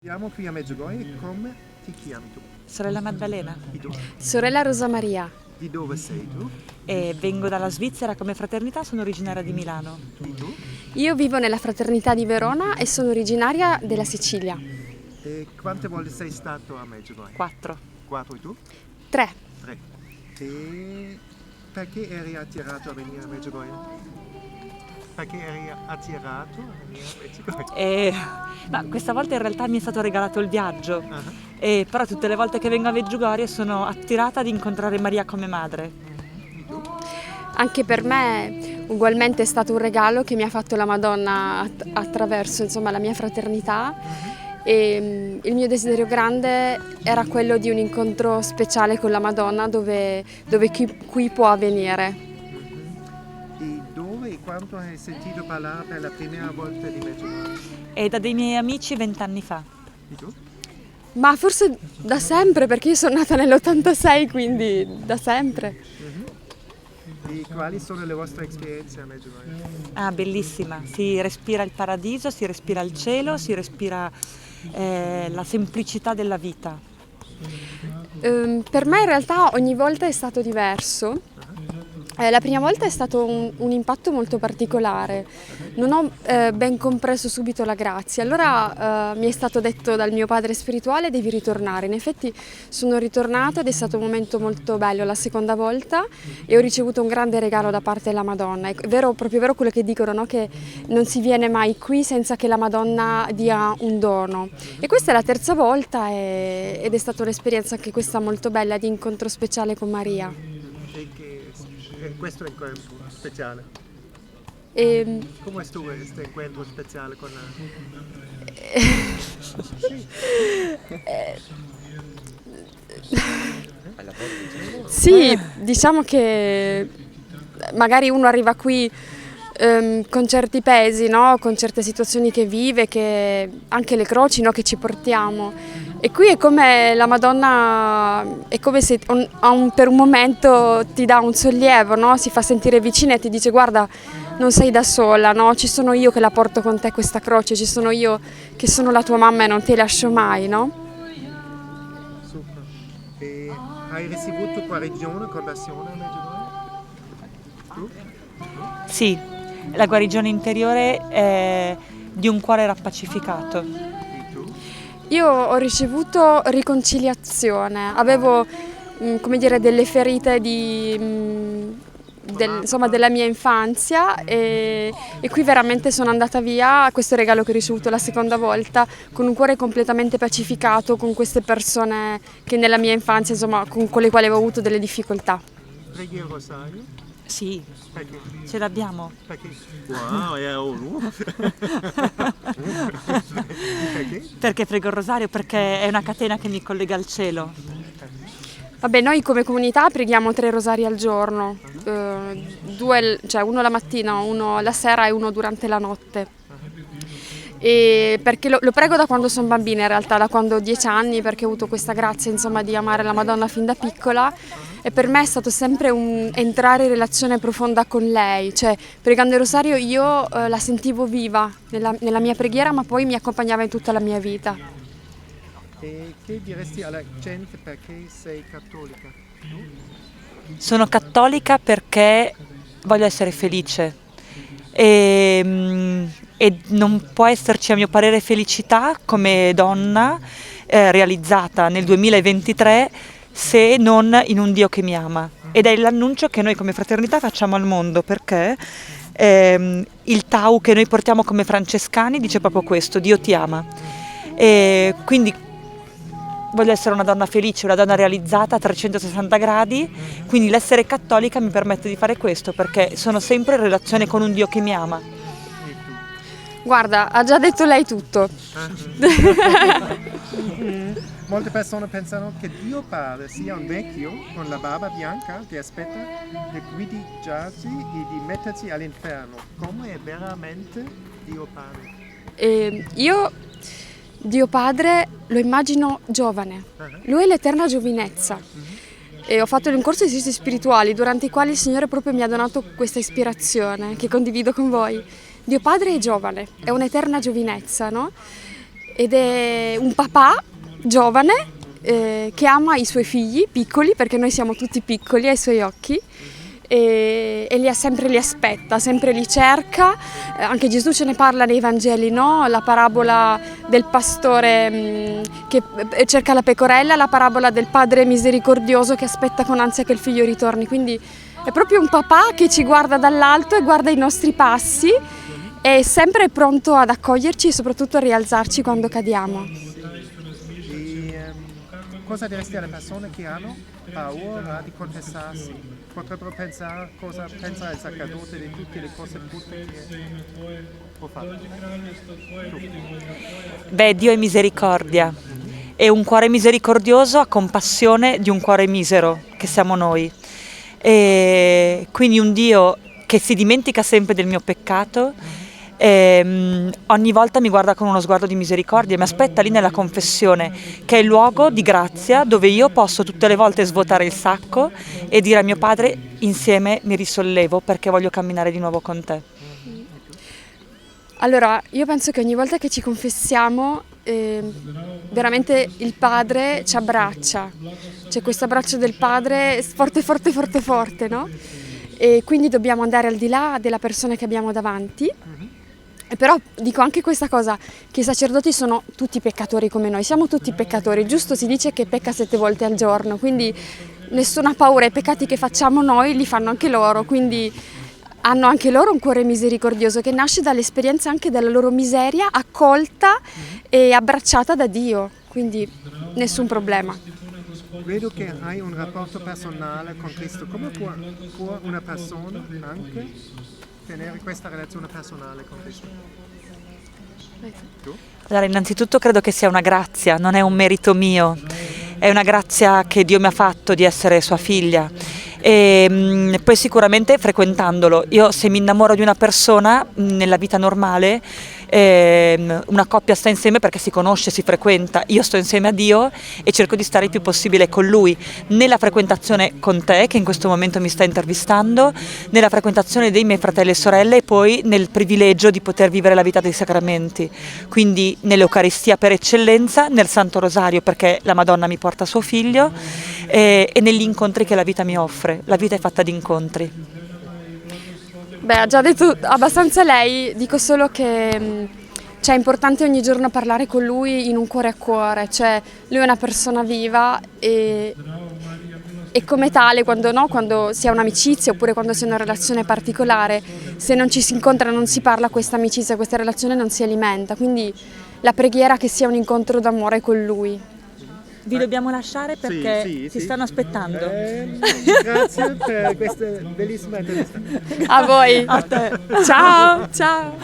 Siamo qui a Medjugorje, come ti chiami tu? Sorella Maddalena. Di, do- Sorella Rosa Maria. di dove sei tu? E vengo dalla Svizzera come fraternità, sono originaria di Milano. Di tu? Io vivo nella fraternità di Verona e sono originaria della Sicilia. E quante volte sei stato a Medjugorje? 4. 4 e tu? 3. 3. E perché eri attirato a venire a Medjugorje? Perché eri attirato a venire a Medjugorje? Ma questa volta in realtà mi è stato regalato il viaggio, Ah, però tutte le volte che vengo a Medjugorje sono attirata ad incontrare Maria come madre. Di tu? Anche per me ugualmente è stato un regalo che mi ha fatto la Madonna attraverso insomma, la mia fraternità e il mio desiderio grande era quello di un incontro speciale con la Madonna dove qui può avvenire. E dove e quando hai sentito parlare per la prima volta di Medjugorje? E da dei miei amici 20 anni fa. Di tu? Ma forse da sempre perché io sono nata nell'86, quindi da sempre. E quali sono le vostre esperienze a Medjugorje? Ah, bellissima, si respira il paradiso, si respira il cielo, si respira la semplicità della vita. Per me in realtà ogni volta è stato diverso. La prima volta è stato un impatto molto particolare, non ho ben compreso subito la grazia, allora mi è stato detto dal mio padre spirituale devi ritornare, in effetti sono ritornata ed è stato un momento molto bello la seconda volta e ho ricevuto un grande regalo da parte della Madonna, è vero, proprio vero quello che dicono, no? Che non si viene mai qui senza che la Madonna dia un dono e questa è la terza volta ed è stata un'esperienza anche questa molto bella di incontro speciale con Maria. E questo incontro speciale? E, Come è stato questo incontro speciale con la... Sì, diciamo che magari uno arriva qui con certi pesi, no? Con certe situazioni che vive, anche le croci, no? Che ci portiamo. E qui è come la Madonna, è come se per un momento ti dà un sollievo, no? Si fa sentire vicina e ti dice guarda, non sei da sola, no? Ci sono io che la porto con te questa croce, ci sono io che sono la tua mamma e non ti lascio mai, no? Super. E hai ricevuto guarigione, conversione a Medjugorje? Tu? Sì, la guarigione interiore di un cuore rappacificato. E tu? Io ho ricevuto riconciliazione, avevo come dire, delle ferite insomma, della mia infanzia e qui veramente sono andata via, questo è il regalo che ho ricevuto la seconda volta, con un cuore completamente pacificato, con queste persone che nella mia infanzia, insomma, con le quali avevo avuto delle difficoltà. Preghi il rosario? Sì, Perché? ce l'abbiamo. Perché? Wow, è un... Perché? Perché prego il rosario? Perché è una catena che mi collega al cielo. Vabbè, noi come comunità preghiamo 3 rosari al giorno, cioè uno la mattina, uno la sera e uno durante la notte. E perché lo prego da quando sono bambina, in realtà da quando ho 10 anni, perché ho avuto questa grazia insomma, di amare la Madonna fin da piccola e per me è stato sempre un entrare in relazione profonda con lei, cioè pregando il rosario io la sentivo viva nella mia preghiera ma poi mi accompagnava in tutta la mia vita. E che diresti alla gente perché sei cattolica? Sono cattolica perché voglio essere felice e non può esserci a mio parere felicità come donna realizzata nel 2023 se non in un Dio che mi ama. Ed è l'annuncio che noi come fraternità facciamo al mondo perché il Tau che noi portiamo come francescani dice proprio questo, Dio ti ama. E quindi voglio essere una donna felice, una donna realizzata a 360 gradi, quindi l'essere cattolica mi permette di fare questo perché sono sempre in relazione con un Dio che mi ama. E tu? Guarda, ha già detto lei tutto. Molte persone pensano che Dio Padre sia un vecchio con la barba bianca che aspetta di guideggiarsi e di mettersi all'inferno. Come è veramente Dio Padre? Io Dio Padre lo immagino giovane, lui è l'eterna giovinezza e ho fatto un corso di esercizi spirituali durante i quali il Signore proprio mi ha donato questa ispirazione che condivido con voi. Dio Padre è giovane, è un'eterna giovinezza, no? ed è un papà giovane che ama i suoi figli piccoli, perché noi siamo tutti piccoli ai suoi occhi, e sempre li aspetta, sempre li cerca. Anche Gesù ce ne parla nei Vangeli, no? La parabola del pastore che cerca la pecorella, la parabola del padre misericordioso che aspetta con ansia che il figlio ritorni. Quindi è proprio un papà che ci guarda dall'alto e guarda i nostri passi, è sempre pronto ad accoglierci e soprattutto a rialzarci quando cadiamo. Cosa diresti alle persone che hanno paura di confessarsi? Potrebbero pensare cosa pensa ai sacerdoti di tutte le cose brutte che può fare? Beh, Dio è misericordia e un cuore misericordioso ha compassione di un cuore misero, che siamo noi. E quindi un Dio che si dimentica sempre del mio peccato, ogni volta mi guarda con uno sguardo di misericordia e mi aspetta lì nella confessione, che è il luogo di grazia dove io posso tutte le volte svuotare il sacco e dire a mio Padre: insieme mi risollevo perché voglio camminare di nuovo con te. Allora, io penso che ogni volta che ci confessiamo, veramente il Padre ci abbraccia. C'è questo abbraccio del Padre forte, forte, forte, forte, no? E quindi dobbiamo andare al di là della persona che abbiamo davanti. E però dico anche questa cosa, che i sacerdoti sono tutti peccatori come noi, siamo tutti peccatori, giusto si dice che pecca 7 volte al giorno, quindi nessuna paura, i peccati che facciamo noi li fanno anche loro, quindi hanno anche loro un cuore misericordioso che nasce dall'esperienza anche della loro miseria accolta e abbracciata da Dio, quindi nessun problema. Vedo che hai un rapporto personale con Cristo. Come può una persona anche tenere questa relazione personale con Cristo? Tu? Allora, innanzitutto credo che sia una grazia, non è un merito mio, è una grazia che Dio mi ha fatto di essere sua figlia. E poi sicuramente frequentandolo, io se mi innamoro di una persona nella vita normale, una coppia sta insieme perché si conosce, si frequenta, io sto insieme a Dio e cerco di stare il più possibile con Lui, nella frequentazione con te che in questo momento mi sta intervistando, nella frequentazione dei miei fratelli e sorelle e poi nel privilegio di poter vivere la vita dei sacramenti, quindi nell'Eucaristia per eccellenza, nel Santo Rosario perché la Madonna mi porta suo figlio e negli incontri che la vita mi offre. La vita è fatta di incontri. Beh, ha già detto abbastanza lei, dico solo che è importante ogni giorno parlare con lui in un cuore a cuore, cioè lui è una persona viva e come tale quando si ha un'amicizia oppure quando si ha una relazione particolare, se non ci si incontra, non si parla, questa amicizia, questa relazione non si alimenta, quindi la preghiera che sia un incontro d'amore con lui. Vi dobbiamo lasciare perché sì. ci stanno aspettando. Grazie per questa bellissima intervista. A voi. A te. Ciao, ciao.